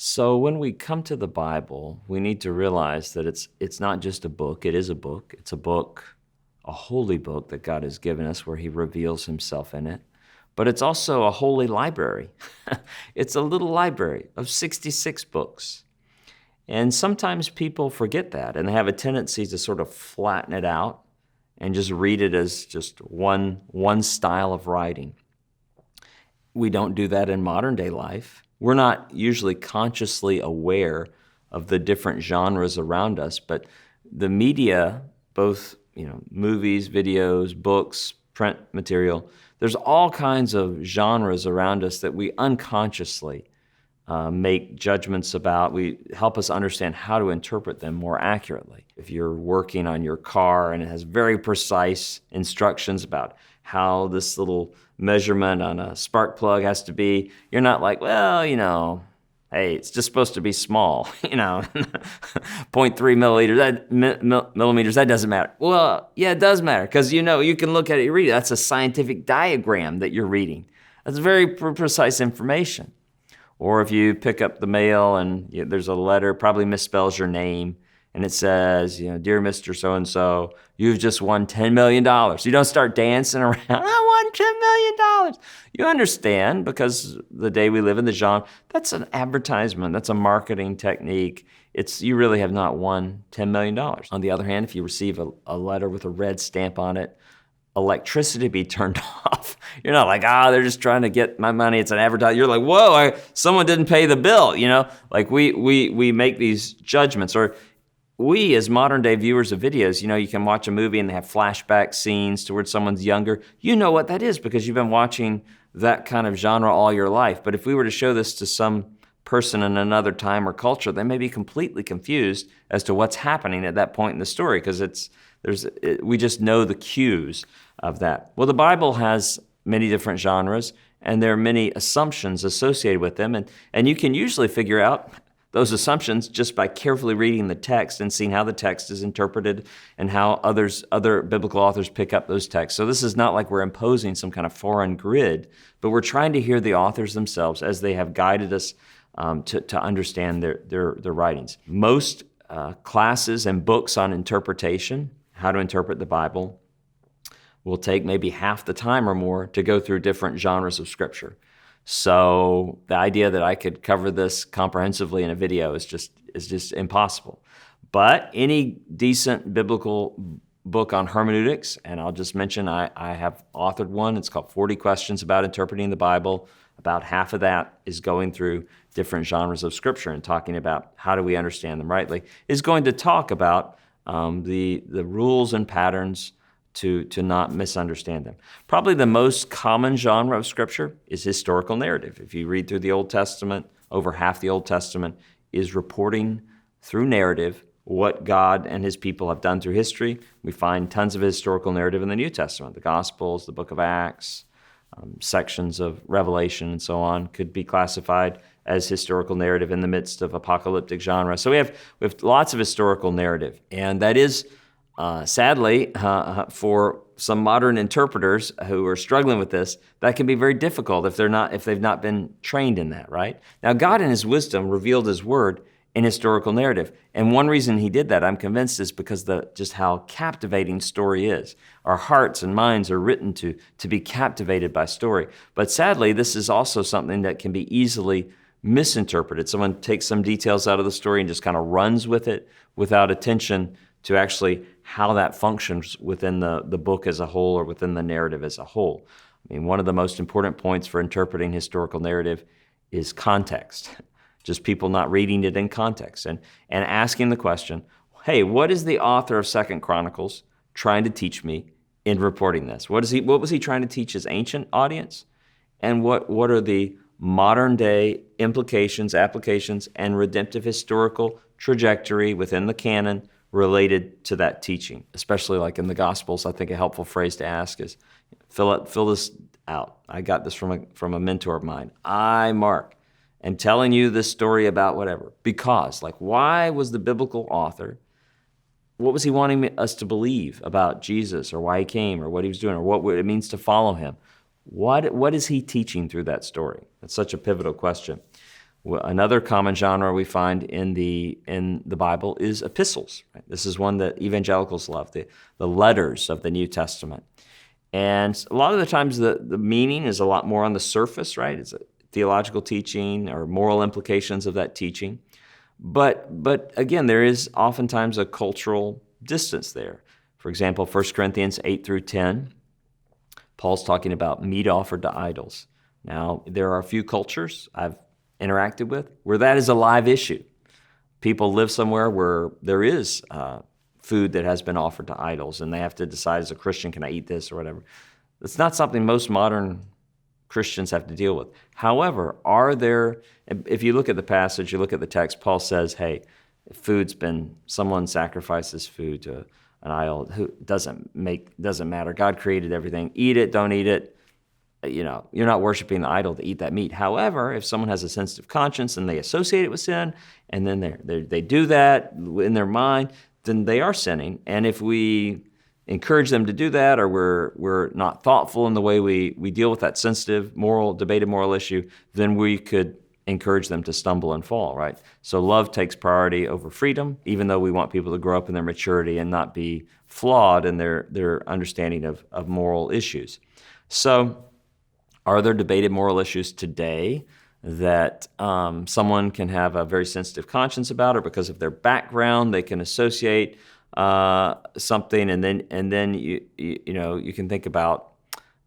So when we come to the Bible, we need to realize that it's not just a book. It is a book. It's a book, a holy book that God has given us where he reveals himself in it. But it's also a holy library. It's a little library of 66 books. And sometimes people forget that, and they have a tendency to sort of flatten it out and just read it as just one style of writing. We don't do that in modern day life. We're not usually consciously aware of the different genres around us, but the media, both movies, videos, books, print material, there's all kinds of genres around us that we unconsciously make judgments about. We help us understand how to interpret them more accurately. If you're working on your car and it has very precise instructions about how this little measurement on a spark plug has to be, you're not like, well, hey, it's just supposed to be small, 0.3 millimeters, that doesn't matter. Well, yeah, it does matter, because you can look at it, you read it, that's a scientific diagram that you're reading. That's very precise information. Or if you pick up the mail and there's a letter, probably misspells your name, and it says, dear Mr. So-and-so, you've just won $10 million. You don't start dancing around, I won $10 million. You understand, because the day we live in, the genre, that's an advertisement, that's a marketing technique. You really have not won $10 million. On the other hand, if you receive a letter with a red stamp on it, electricity be turned off. You're not like, they're just trying to get my money. It's an advertisement. You're like, whoa, someone didn't pay the bill. Like we make these judgments. Or we, as modern day viewers of videos, you can watch a movie and they have flashback scenes towards someone's younger. You know what that is because you've been watching that kind of genre all your life. But if we were to show this to some person in another time or culture, they may be completely confused as to what's happening at that point in the story, because we just know the cues of that. Well, the Bible has many different genres, and there are many assumptions associated with them, and you can usually figure out those assumptions just by carefully reading the text and seeing how the text is interpreted and how other biblical authors pick up those texts. So this is not like we're imposing some kind of foreign grid, but we're trying to hear the authors themselves as they have guided us to understand their writings. Most classes and books on interpretation, how to interpret the Bible, will take maybe half the time or more to go through different genres of Scripture. So the idea that I could cover this comprehensively in a video is just impossible. But any decent biblical book on hermeneutics, and I'll just mention I have authored one. It's called 40 Questions About Interpreting the Bible. About half of that is going through different genres of Scripture and talking about how do we understand them rightly. Is going to talk about the rules and patterns to not misunderstand them. Probably the most common genre of Scripture is historical narrative. If you read through the Old Testament, over half the Old Testament is reporting through narrative what God and his people have done through history. We find tons of historical narrative in the New Testament. The Gospels, the book of Acts, sections of Revelation and so on could be classified as historical narrative in the midst of apocalyptic genre. So we have lots of historical narrative, and that is sadly, for some modern interpreters who are struggling with this, that can be very difficult if they've not been trained in that, right? Now, God in his wisdom revealed his word in historical narrative. And one reason he did that, I'm convinced, is because just how captivating story is. Our hearts and minds are written to be captivated by story. But sadly, this is also something that can be easily misinterpreted. Someone takes some details out of the story and just kind of runs with it without attention to actually how that functions within the book as a whole or within the narrative as a whole. I mean, one of the most important points for interpreting historical narrative is context. Just people not reading it in context and asking the question, hey, what is the author of 2 Chronicles trying to teach me in reporting this? What was he trying to teach his ancient audience? And what are the modern day implications, applications, and redemptive historical trajectory within the canon related to that teaching? Especially like in the Gospels, I think a helpful phrase to ask is, fill this out. I got this from a mentor of mine. I, Mark, am telling you this story about whatever. Because, why was the biblical author, what was he wanting us to believe about Jesus, or why he came, or what he was doing, or what it means to follow him? What is he teaching through that story? That's such a pivotal question. Another common genre we find in the Bible is epistles. Right? This is one that evangelicals love, the letters of the New Testament. And a lot of the times the meaning is a lot more on the surface, right? It's a theological teaching or moral implications of that teaching. But again, there is oftentimes a cultural distance there. For example, 1 Corinthians 8 through 10, Paul's talking about meat offered to idols. Now, there are a few cultures I've interacted with where that is a live issue. People live somewhere where there is food that has been offered to idols, and they have to decide as a Christian, can I eat this or whatever? It's not something most modern Christians have to deal with. However, if you look at the passage, you look at the text, Paul says, hey, someone sacrifices food to an idol, who doesn't matter. God created everything. Eat it, don't eat it. You're not worshiping the idol to eat that meat. However, if someone has a sensitive conscience and they associate it with sin, and then they do that in their mind, then they are sinning. And if we encourage them to do that, or we're not thoughtful in the way we deal with that sensitive, debated moral issue, then we could encourage them to stumble and fall, right? So love takes priority over freedom, even though we want people to grow up in their maturity and not be flawed in their understanding of moral issues. So are there debated moral issues today that someone can have a very sensitive conscience about, or because of their background they can associate something, and then you can think about,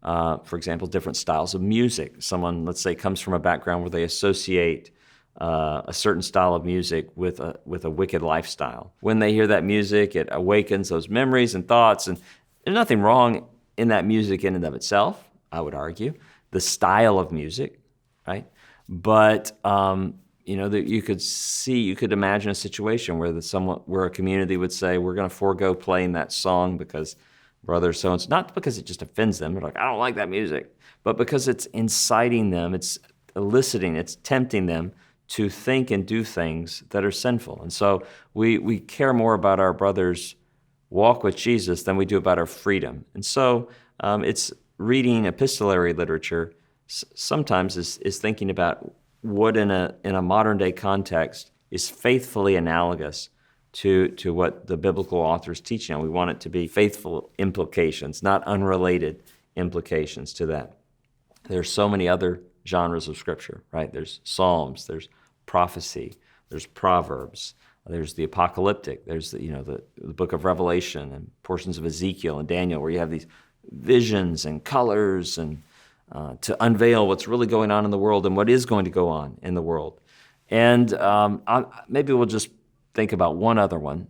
for example, different styles of music. Someone, let's say, comes from a background where they associate a certain style of music with a wicked lifestyle. When they hear that music, it awakens those memories and thoughts, and there's nothing wrong in that music in and of itself, I would argue. The style of music, right? But that you could imagine a situation where a community would say, we're going to forego playing that song because brother so-and-so, not because it just offends them, they're like, I don't like that music, but because it's inciting them, it's eliciting, it's tempting them to think and do things that are sinful. And so we care more about our brother's walk with Jesus than we do about our freedom. And so it's reading epistolary literature sometimes is thinking about what in a modern day context is faithfully analogous to what the biblical authors teach. We want it to be faithful implications, not unrelated implications to that. There's so many other genres of Scripture, right? There's Psalms, there's prophecy, there's Proverbs, there's the apocalyptic, there's the book of Revelation and portions of Ezekiel and Daniel, where you have these visions and colors and to unveil what's really going on in the world and what is going to go on in the world. And maybe we'll just think about one other one,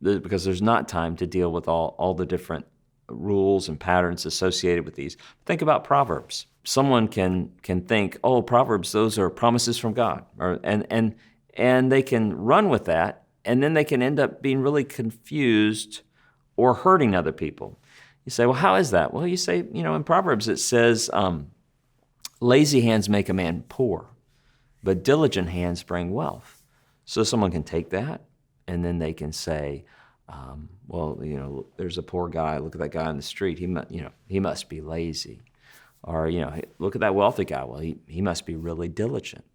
because there's not time to deal with all the different rules and patterns associated with these. Think about Proverbs. Someone can think, oh, Proverbs, those are promises from God, and they can run with that, and then they can end up being really confused or hurting other people. You say, well, how is that? Well, you say, in Proverbs it says, lazy hands make a man poor, but diligent hands bring wealth. So someone can take that, and then they can say, there's a poor guy. Look at that guy on the street. He must be lazy. Or, look at that wealthy guy. Well, he must be really diligent.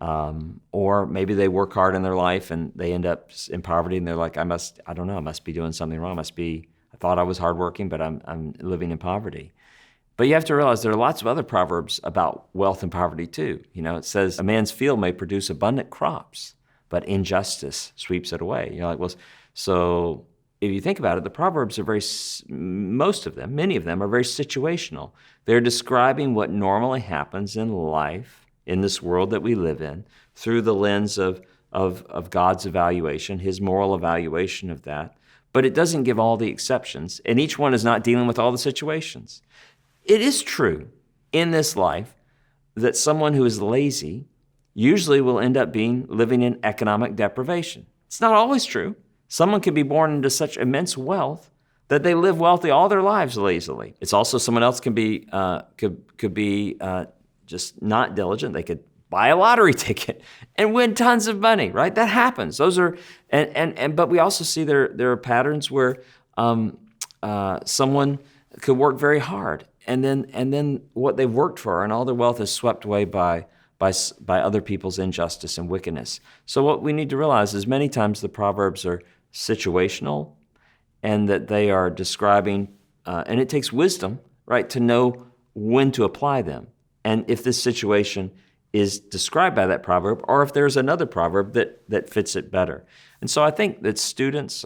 Or maybe they work hard in their life and they end up in poverty, and they're like, I must be doing something wrong. I thought I was hardworking, but I'm living in poverty. But you have to realize there are lots of other proverbs about wealth and poverty too. It says a man's field may produce abundant crops, but injustice sweeps it away. You're like, well, so if you think about it, the Proverbs are many of them are very situational. They're describing what normally happens in life, in this world that we live in, through the lens of God's evaluation, His moral evaluation of that. But it doesn't give all the exceptions, and each one is not dealing with all the situations. It is true in this life that someone who is lazy usually will end up living in economic deprivation. It's not always true. Someone could be born into such immense wealth that they live wealthy all their lives lazily. It's also someone else can be just not diligent. They could buy a lottery ticket and win tons of money, right? That happens. Those are but we also see there are patterns where someone could work very hard, and then what they've worked for and all their wealth is swept away by by other people's injustice and wickedness. So what we need to realize is many times the Proverbs are situational, and that they are describing, and it takes wisdom, right, to know when to apply them. And if this situation is described by that proverb, or if there's another proverb that fits it better. And so I think that students,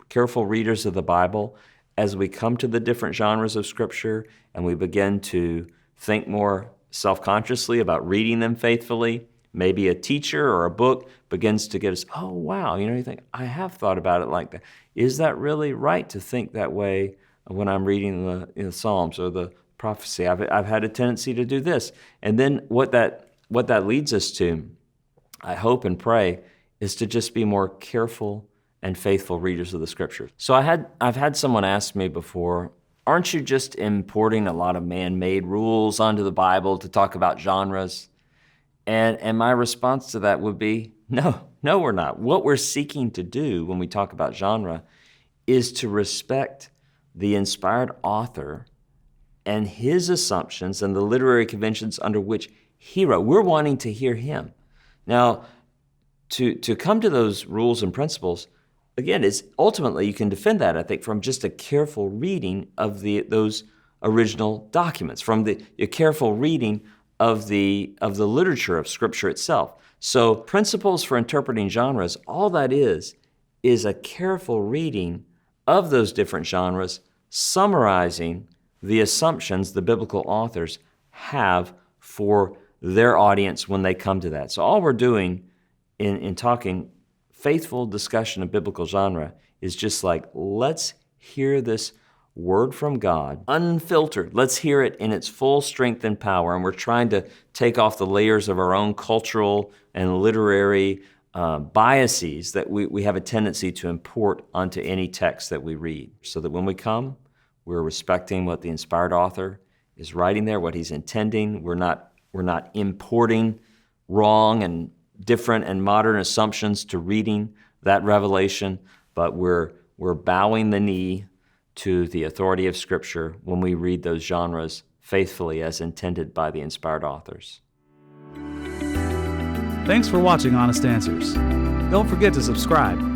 careful readers of the Bible, as we come to the different genres of Scripture and we begin to think more self-consciously about reading them faithfully, maybe a teacher or a book begins to get us, oh, wow, you think, I have thought about it like that. Is that really right to think that way when I'm reading the Psalms or the prophecy? I've had a tendency to do this. And then what that leads us to, I hope and pray, is to just be more careful and faithful readers of the Scriptures. So I've had someone ask me before, aren't you just importing a lot of man-made rules onto the Bible to talk about genres? And my response to that would be, no, we're not. What we're seeking to do when we talk about genre is to respect the inspired author and his assumptions and the literary conventions under which he wrote. We're wanting to hear him. Now, to come to those rules and principles, again, is ultimately you can defend that, I think, from just a careful reading of those original documents, from a careful reading of the literature of Scripture itself. So principles for interpreting genres, all that is a careful reading of those different genres, summarizing the assumptions the biblical authors have for their audience when they come to that. So all we're doing in talking faithful discussion of biblical genre is just like, let's hear this word from God, unfiltered. Let's hear it in its full strength and power. And we're trying to take off the layers of our own cultural and literary biases that we have a tendency to import onto any text that we read, so that when we come, we're respecting what the inspired author is writing there, what he's intending. We're not importing wrong and different and modern assumptions to reading that revelation, but we're bowing the knee to the authority of Scripture when we read those genres faithfully as intended by the inspired authors. Thanks for watching Honest Answers. Don't forget to subscribe